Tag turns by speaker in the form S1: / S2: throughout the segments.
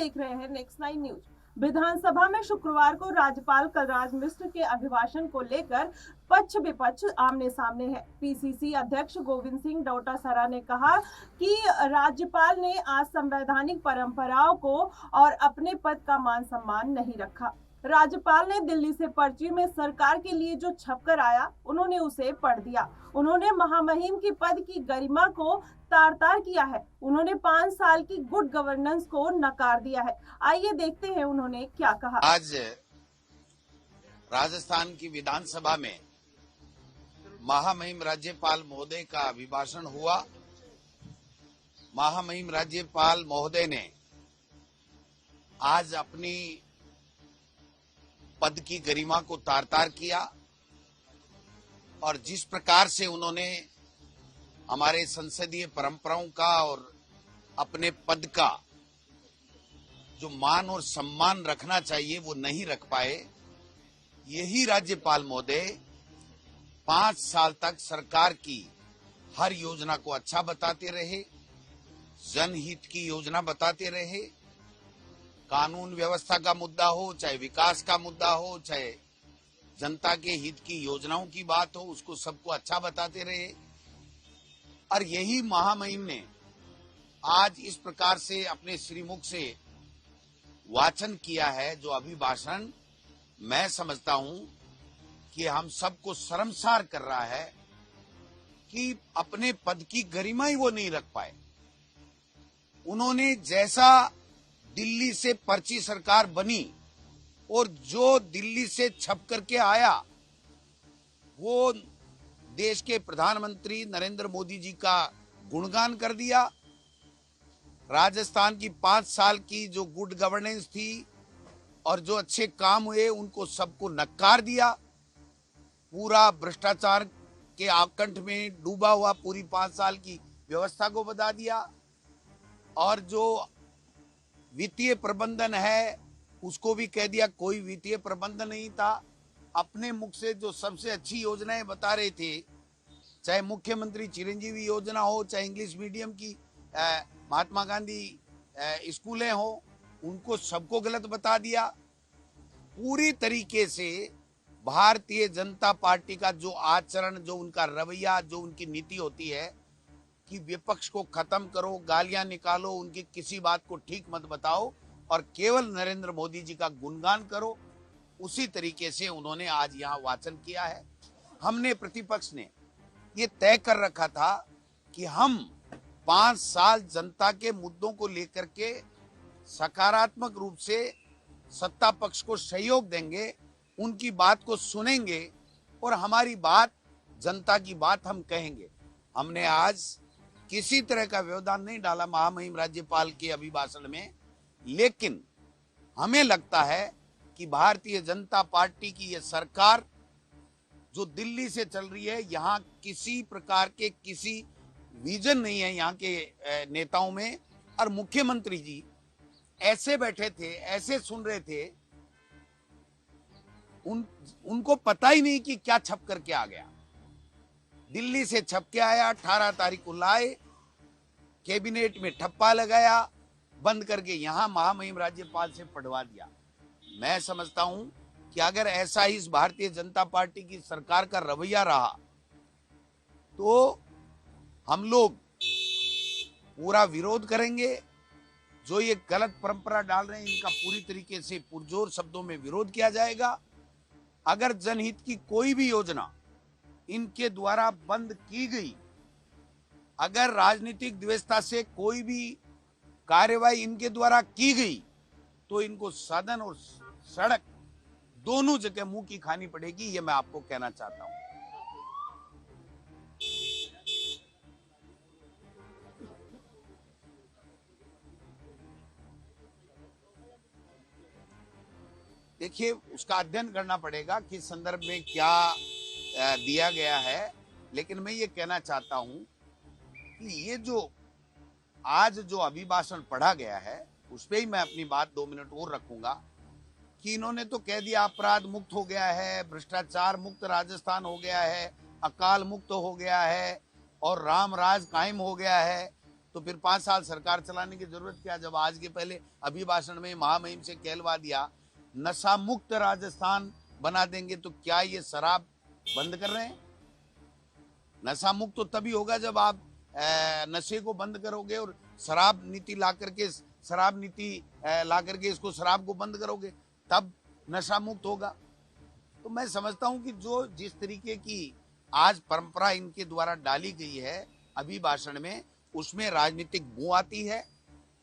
S1: देख रहे हैं नेक्स्ट 9 न्यूज। विधानसभा में शुक्रवार को राज्यपाल कलराज मिश्र के अभिभाषण को लेकर पक्ष विपक्ष आमने सामने है। पीसीसी अध्यक्ष गोविंद सिंह डोटासरा ने कहा कि राज्यपाल ने आज संवैधानिक परंपराओं को और अपने पद का मान सम्मान नहीं रखा। राज्यपाल ने दिल्ली से पर्ची में सरकार के लिए जो छपकर आया, उन्होंने उसे पढ़ दिया। उन्होंने महामहिम की पद की गरिमा को तार-तार किया है। उन्होंने 5 साल की गुड गवर्नेंस को नकार दिया है। आइए देखते हैं उन्होंने क्या कहा।
S2: आज राजस्थान की विधानसभा में महामहिम राज्यपाल महोदय का अभिभाषण हुआ। महामहिम राज्यपाल महोदय ने आज अपनी पद की गरिमा को तार-तार किया और जिस प्रकार से उन्होंने हमारे संसदीय परंपराओं का और अपने पद का जो मान और सम्मान रखना चाहिए वो नहीं रख पाए। यही राज्यपाल महोदय 5 साल तक सरकार की हर योजना को अच्छा बताते रहे, जनहित की योजना बताते रहे। कानून व्यवस्था का मुद्दा हो, चाहे विकास का मुद्दा हो, चाहे जनता के हित की योजनाओं की बात हो, उसको सबको अच्छा बताते रहे। और यही महामहिम ने आज इस प्रकार से अपने श्रीमुख से वाचन किया है, जो अभिभाषण मैं समझता हूं कि हम सबको शर्मसार कर रहा है कि अपने पद की गरिमा ही वो नहीं रख पाए। उन्होंने जैसा दिल्ली से पर्ची सरकार बनी और जो दिल्ली से छप करके आया, वो देश के प्रधानमंत्री नरेंद्र मोदी जी का गुणगान कर दिया। राजस्थान की 5 साल की जो गुड गवर्नेंस थी और जो अच्छे काम हुए, उनको सबको नकार दिया। पूरा भ्रष्टाचार के आकंठ में डूबा हुआ पूरी 5 साल की व्यवस्था को बता दिया और जो वित्तीय प्रबंधन है उसको भी कह दिया कोई वित्तीय प्रबंधन नहीं था। अपने मुख से जो सबसे अच्छी योजनाएं बता रहे थे, चाहे मुख्यमंत्री चिरंजीवी योजना हो, चाहे इंग्लिश मीडियम की महात्मा गांधी स्कूलें हो, उनको सबको गलत बता दिया। पूरी तरीके से भारतीय जनता पार्टी का जो आचरण, जो उनका रवैया, जो उनकी नीति होती है कि विपक्ष को खत्म करो, गालियां निकालो, उनकी किसी बात को ठीक मत बताओ और केवल नरेंद्र मोदी जी का गुणगान करो, उसी तरीके से उन्होंने आज यहाँ वाचन किया है। हमने प्रतिपक्ष ने ये तय कर रखा था कि हम 5 साल जनता के मुद्दों को लेकर के सकारात्मक रूप से सत्ता पक्ष को सहयोग देंगे, उनकी बात को सुनेंगे और हमारी बात, जनता की बात हम कहेंगे। हमने आज किसी तरह का व्यवधान नहीं डाला महामहिम राज्यपाल के अभिभाषण में, लेकिन हमें लगता है कि भारतीय जनता पार्टी की यह सरकार जो दिल्ली से चल रही है, यहाँ किसी प्रकार के किसी विजन नहीं है यहाँ के नेताओं में। और मुख्यमंत्री जी ऐसे बैठे थे, ऐसे सुन रहे थे, उनको पता ही नहीं कि क्या छप करके आ गया। दिल्ली से छप के आया, 18 तारीख को लाए, कैबिनेट में ठप्पा लगाया, बंद करके यहां महामहिम राज्यपाल से पढ़वा दिया। मैं समझता हूं कि अगर ऐसा ही इस भारतीय जनता पार्टी की सरकार का रवैया रहा तो हम लोग पूरा विरोध करेंगे। जो ये गलत परंपरा डाल रहे हैं, इनका पूरी तरीके से पुरजोर शब्दों में विरोध किया जाएगा। अगर जनहित की कोई भी योजना इनके द्वारा बंद की गई, अगर राजनीतिक द्वेषता से कोई भी कार्यवाही इनके द्वारा की गई, तो इनको सदन और सड़क दोनों जगह मुंह की खानी पड़ेगी। ये मैं आपको कहना चाहता हूं। देखिए, उसका अध्ययन करना पड़ेगा कि संदर्भ में क्या दिया गया है, लेकिन मैं ये कहना चाहता हूं कि ये जो आज जो अभिभाषण पढ़ा गया है, उस पर ही मैं अपनी बात 2 मिनट और रखूंगा कि इन्होंने तो कह दिया अपराध मुक्त हो गया है, भ्रष्टाचार मुक्त राजस्थान हो गया है, अकाल मुक्त हो गया है और राम राज कायम हो गया है। तो फिर 5 साल सरकार चलाने की जरूरत क्या, जब आज के पहले अभिभाषण में महामहिम से कहलवा दिया नशा मुक्त राजस्थान बना देंगे, तो क्या ये शराब बंद कर रहे हैं? नशा मुक्त तो तभी होगा जब आप नशे को बंद करोगे और शराब नीति ला करके इसको शराब को बंद करोगे, तब नशा मुक्त होगा। तो मैं समझता हूं कि जो जिस तरीके की आज परंपरा इनके द्वारा डाली गई है अभिभाषण में, उसमें राजनीतिक बू आती है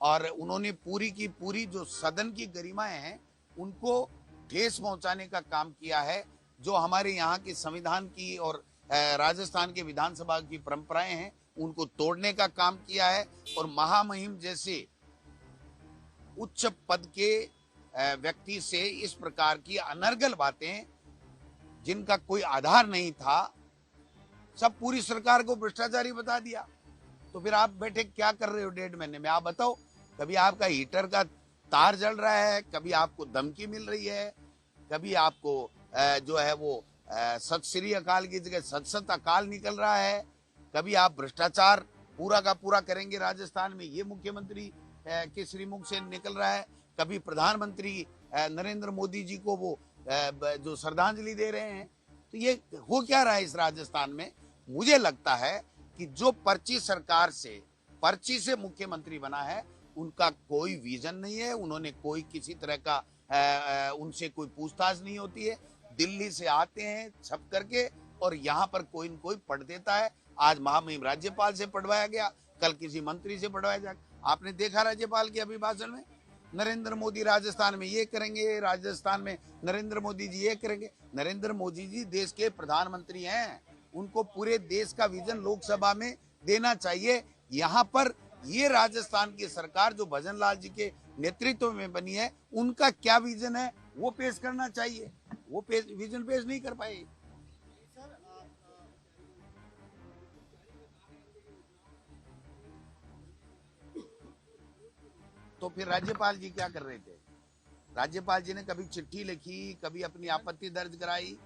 S2: और उन्होंने पूरी की पूरी जो सदन की गरिमाएं हैं उनको ठेस पहुंचाने का काम किया है। जो हमारे यहाँ के संविधान की और राजस्थान के विधानसभा की परंपराएं हैं उनको तोड़ने का काम किया है और महामहिम जैसे उच्च पद के व्यक्ति से इस प्रकार की अनर्गल बातें जिनका कोई आधार नहीं था, सब पूरी सरकार को भ्रष्टाचारी बता दिया। तो फिर आप बैठे क्या कर रहे हो 1.5 महीने में? आप बताओ, कभी आपका हीटर का तार जल रहा है, कभी आपको धमकी मिल रही है, कभी आपको जो है वो सत श्री अकाल की जगह सत सत अकाल निकल रहा है, कभी आप भ्रष्टाचार पूरा का पूरा करेंगे राजस्थान में, ये मुख्यमंत्री के श्रीमुख से निकल रहा है, कभी प्रधानमंत्री नरेंद्र मोदी जी को वो जो श्रद्धांजलि दे रहे हैं। तो ये हो क्या रहा है इस राजस्थान में? मुझे लगता है कि जो पर्ची सरकार से पर्ची से मुख्यमंत्री बना है उनका कोई विजन नहीं है, उन्होंने कोई किसी तरह का उनसे कोई पूछताछ नहीं होती है। दिल्ली से आते हैं छप करके और यहाँ पर कोई न कोई पढ़ देता है। आज महामहिम राज्यपाल से पढ़वाया गया, कल किसी मंत्री से पढ़वाया जाएगा। आपने देखा राज्यपाल के अभिभाषण में नरेंद्र मोदी राजस्थान में ये करेंगे, राजस्थान में नरेंद्र मोदी जी ये करेंगे। नरेंद्र मोदी जी देश के प्रधानमंत्री हैं, उनको पूरे देश का विजन लोकसभा में देना चाहिए। यहाँ पर ये राजस्थान की सरकार जो भजन लाल जी के नेतृत्व में बनी है, उनका क्या विजन है वो पेश करना चाहिए। वो विजन पेश नहीं कर पाए। तो फिर राज्यपाल जी क्या कर रहे थे? राज्यपाल जी ने कभी चिट्ठी लिखी, कभी अपनी आपत्ति दर्ज कराई।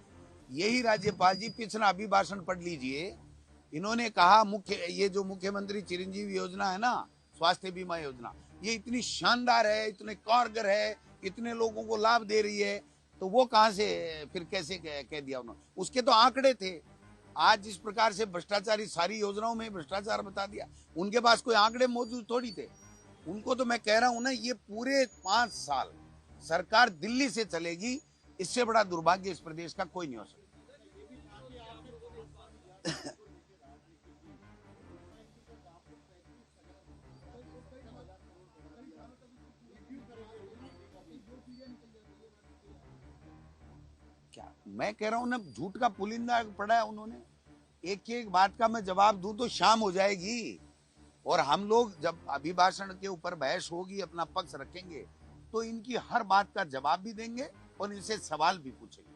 S2: यही राज्यपाल जी पिछला अभिभाषण पढ़ लीजिए, इन्होंने कहा ये जो मुख्यमंत्री चिरंजीवी योजना है ना, स्वास्थ्य बीमा योजना, ये इतनी शानदार है, इतने कारगर है, इतने लोगों को लाभ दे रही है, तो वो कहां से फिर कैसे कह दिया उन्होंने? उसके तो आंकड़े थे। आज जिस प्रकार से भ्रष्टाचारी सारी योजनाओं में भ्रष्टाचार बता दिया, उनके पास कोई आंकड़े मौजूद थोड़ी थे। उनको तो मैं कह रहा हूं ना, ये पूरे 5 साल सरकार दिल्ली से चलेगी, इससे बड़ा दुर्भाग्य इस प्रदेश का कोई नहीं हो सकता। क्या मैं कह रहा हूं ना, झूठ का पुलिंदा पड़ा है उन्होंने। एक एक बात का मैं जवाब दूं तो शाम हो जाएगी, और हम लोग जब अभिभाषण के ऊपर बहस होगी, अपना पक्ष रखेंगे, तो इनकी हर बात का जवाब भी देंगे और इनसे सवाल भी पूछेंगे।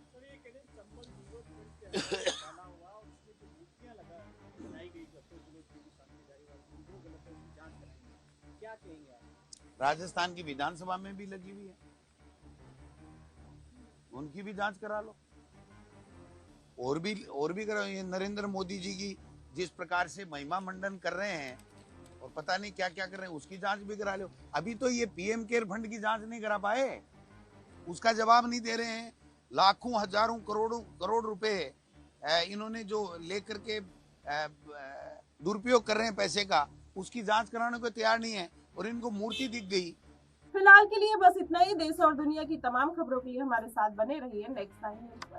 S2: राजस्थान की विधानसभा में भी लगी हुई है, उनकी भी जांच करा लो। और भी करो। ये नरेंद्र मोदी जी की जिस प्रकार से महिमा मंडन कर रहे हैं और पता नहीं क्या क्या कर रहे हैं, उसकी जांच भी करा लो। अभी तो ये पीएम केयर फंड की जांच नहीं करा पाए, उसका जवाब नहीं दे रहे हैं। लाखों हजारों करोड़ रुपए इन्होंने जो लेकर के दुरुपयोग कर रहे हैं पैसे का, उसकी जांच कराने को तैयार नहीं है, और इनको मूर्ति दिख गई।
S1: फिलहाल के लिए बस इतना ही। देश और दुनिया की तमाम खबरों के लिए हमारे साथ बने रहिए नेक्स्ट टाइम।